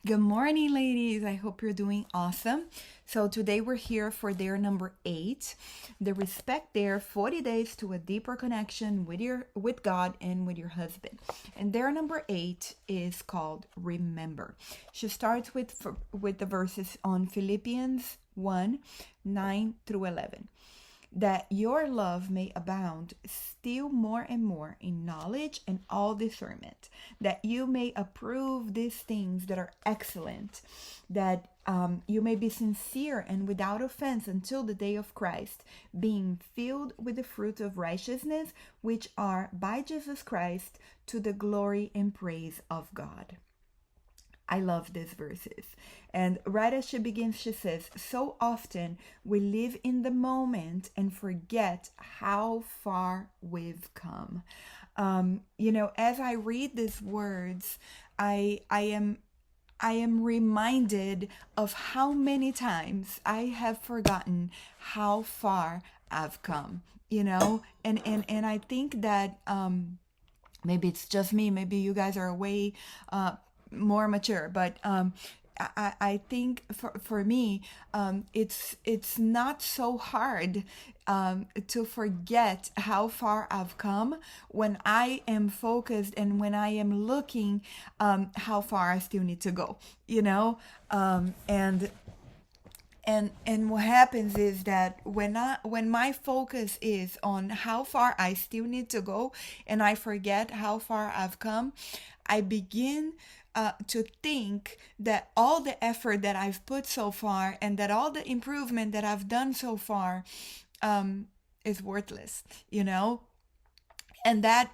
Good morning, ladies. I hope you're doing awesome. So, today we're here for dare number 8, the respect dare 40 days to a deeper connection with God and with your husband. And dare number 8 is called remember. She starts with the verses on Philippians 1 9 through 11, that your love may abound still more and more in knowledge and all discernment, that you may approve these things that are excellent, that you may be sincere and without offense until the day of Christ, being filled with the fruit of righteousness, which are by Jesus Christ to the glory and praise of God. I love these verses. And right as she begins, she says, so often we live in the moment and forget how far we've come. As I read these words, I am reminded of how many times I have forgotten how far I've come, and I think that maybe it's just me, maybe you guys are way more mature, but I think for me, it's not so hard to forget how far I've come when I am focused and when I am looking how far I still need to go, and what happens is that when my focus is on how far I still need to go and I forget how far I've come, I begin to think that all the effort that I've put so far and that all the improvement that I've done so far is worthless, and that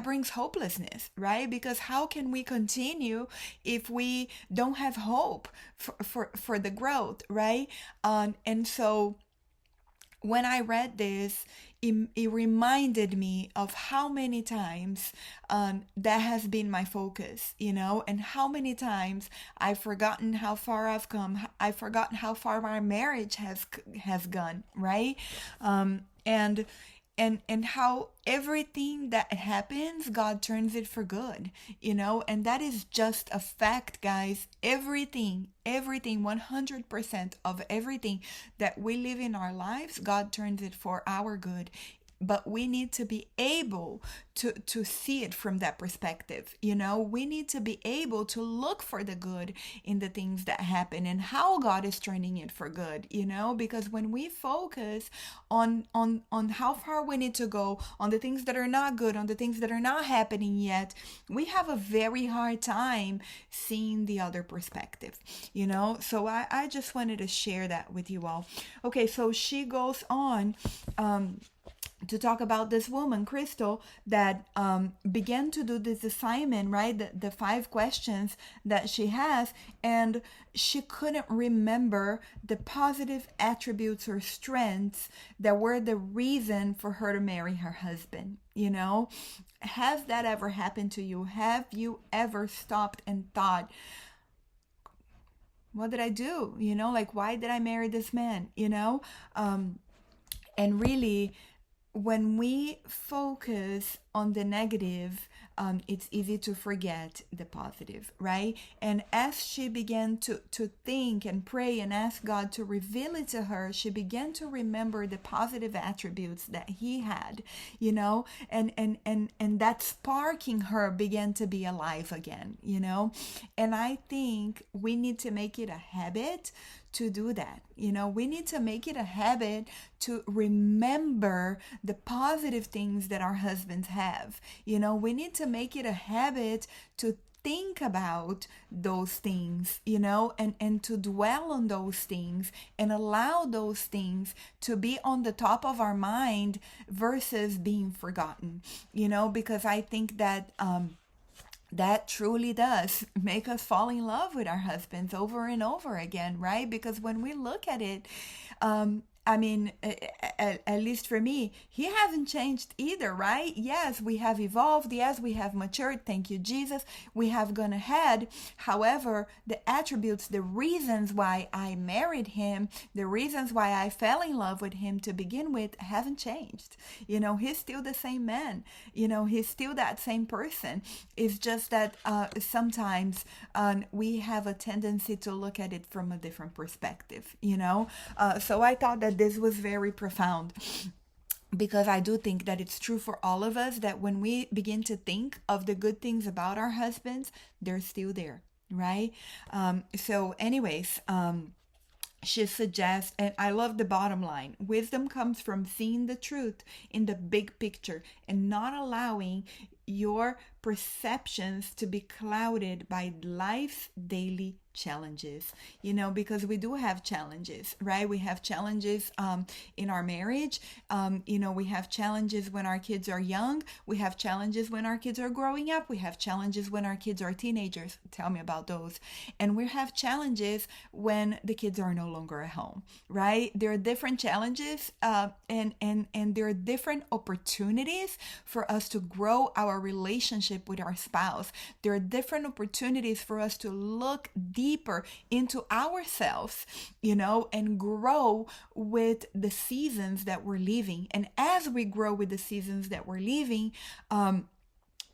brings hopelessness, right? Because how can we continue if we don't have hope for the growth, right? And so when I read this, it reminded me of how many times that has been my focus, and how many times I've forgotten how far I've come. I've forgotten how far my marriage has gone, right? And how everything that happens, God turns it for good, and that is just a fact, guys. Everything 100% of everything that we live in our lives, God turns it for our good. But we need to be able to see it from that perspective. We need to be able to look for the good in the things that happen and how God is turning it for good, because when we focus on how far we need to go, on the things that are not good, on the things that are not happening yet, we have a very hard time seeing the other perspective, so I just wanted to share that with you all. Okay, so she goes on to talk about this woman, Crystal, that began to do this assignment, right? The 5 questions that she has, and she couldn't remember the positive attributes or strengths that were the reason for her to marry her husband. Has that ever happened to you? Have you ever stopped and thought, what did I do? Like, why did I marry this man? And really, when we focus on the negative, it's easy to forget the positive, right? And as she began to think and pray and ask God to reveal it to her, she began to remember the positive attributes that he had, and that sparking her began to be alive again, And I think we need to make it a habit to do that. We need to make it a habit to remember the positive things that our husbands have. We need to make it a habit to think about those things, and to dwell on those things and allow those things to be on the top of our mind versus being forgotten, because I think that that truly does make us fall in love with our husbands over and over again, right? Because when we look at it, I mean, at least for me, he hasn't changed either, right? Yes, we have evolved. Yes, we have matured. Thank you, Jesus. We have gone ahead. However, the attributes, the reasons why I married him, the reasons why I fell in love with him to begin with haven't changed. He's still the same man. He's still that same person. It's just that sometimes we have a tendency to look at it from a different perspective. So I thought that this was very profound, because I do think that it's true for all of us that when we begin to think of the good things about our husbands, they're still there, right? She suggests, and I love the bottom line, wisdom comes from seeing the truth in the big picture and not allowing your perceptions to be clouded by life's daily challenges, because we do have challenges, right? We have challenges in our marriage. We have challenges when our kids are young. We have challenges when our kids are growing up. We have challenges when our kids are teenagers. Tell me about those. And we have challenges when the kids are no longer at home, right? There are different challenges and there are different opportunities for us to grow our relationship with our spouse. There are different opportunities for us to look deeper into ourselves, and grow with the seasons that we're living. And as we grow with the seasons that we're living,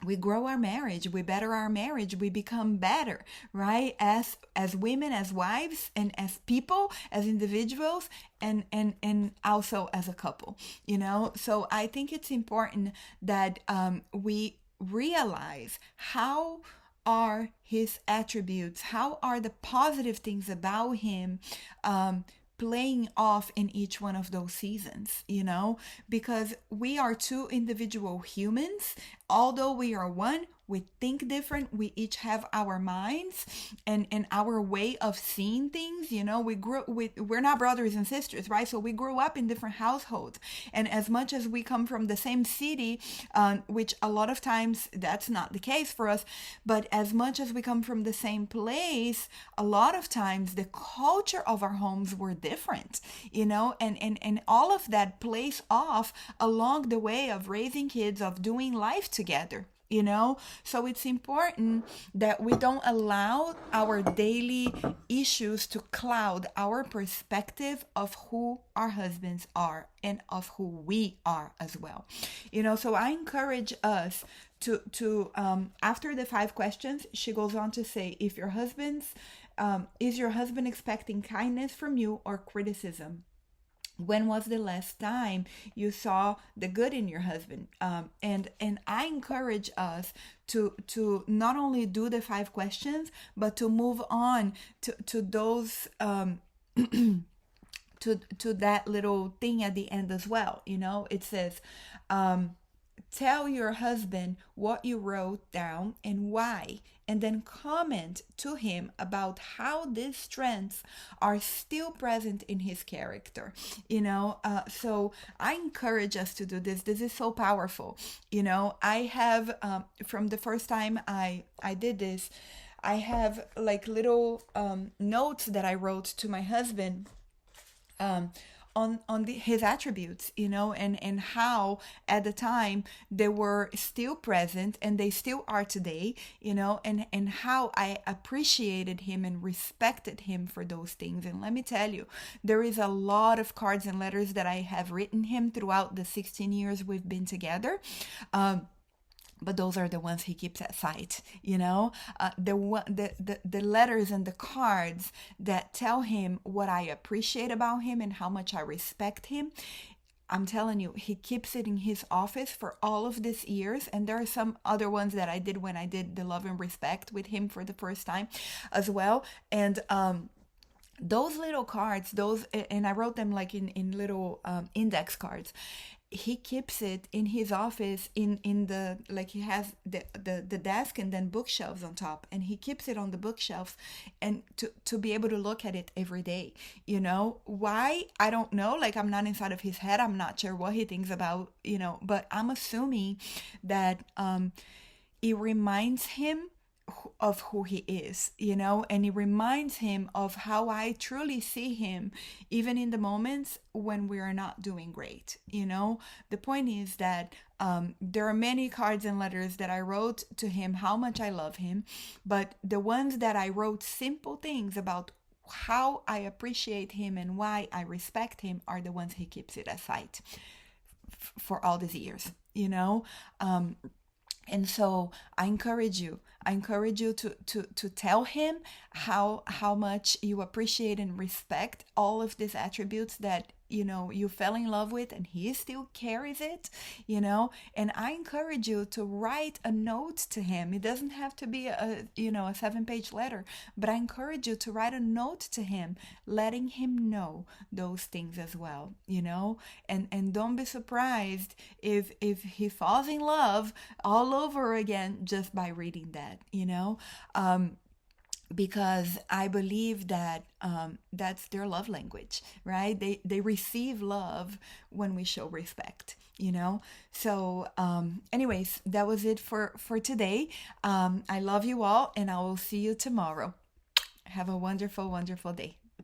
we grow our marriage, we better our marriage, we become better, right? As women, as wives, and as people, as individuals, and also as a couple, So I think it's important that we realize how are his attributes, how are the positive things about him playing off in each one of those seasons, because we are two individual humans. Although we are one, we think different. We each have our minds and our way of seeing things. We're not brothers and sisters, right? So we grew up in different households. And as much as we come from the same city, which a lot of times that's not the case for us, but as much as we come from the same place, a lot of times the culture of our homes were different, and all of that plays off along the way of raising kids, of doing life together. So it's important that we don't allow our daily issues to cloud our perspective of who our husbands are and of who we are as well. So I encourage us to after the 5 questions, she goes on to say, if your husband's is your husband expecting kindness from you or criticism? When was the last time you saw the good in your husband? And I encourage us to not only do the 5 questions, but to move on to those to that little thing at the end as well. It says, tell your husband what you wrote down and why, and then comment to him about how these strengths are still present in his character. So I encourage us to do this. This is so powerful. I have from the first time I did this, I have like little notes that I wrote to my husband on his attributes, and how at the time they were still present and they still are today, and how I appreciated him and respected him for those things. And let me tell you, there is a lot of cards and letters that I have written him throughout the 16 years we've been together. But those are the ones he keeps at sight, the letters and the cards that tell him what I appreciate about him and how much I respect him. I'm telling you, he keeps it in his office for all of these years. And there are some other ones that I did when I did the love and respect with him for the first time as well. And those little cards, and I wrote them like in little index cards. He keeps it in his office in the, like, he has the desk and then bookshelves on top, and he keeps it on the bookshelves and to be able to look at it every day. Why? I don't know. Like, I'm not inside of his head. I'm not sure what he thinks about, but I'm assuming that it reminds him of who he is, and it reminds him of how I truly see him, even in the moments when we are not doing great. The point is that there are many cards and letters that I wrote to him how much I love him, but the ones that I wrote simple things about how I appreciate him and why I respect him are the ones he keeps it aside for all these years. And so I encourage you to tell him how much you appreciate and respect all of these attributes that you fell in love with, and he still carries it. And I encourage you to write a note to him. It doesn't have to be a 7-page letter, but I encourage you to write a note to him, letting him know those things as well. And don't be surprised if he falls in love all over again just by reading that. Because I believe that that's their love language, right? They receive love when we show respect. So anyways, that was it for today. I love you all, and I will see you tomorrow. Have a wonderful, wonderful day.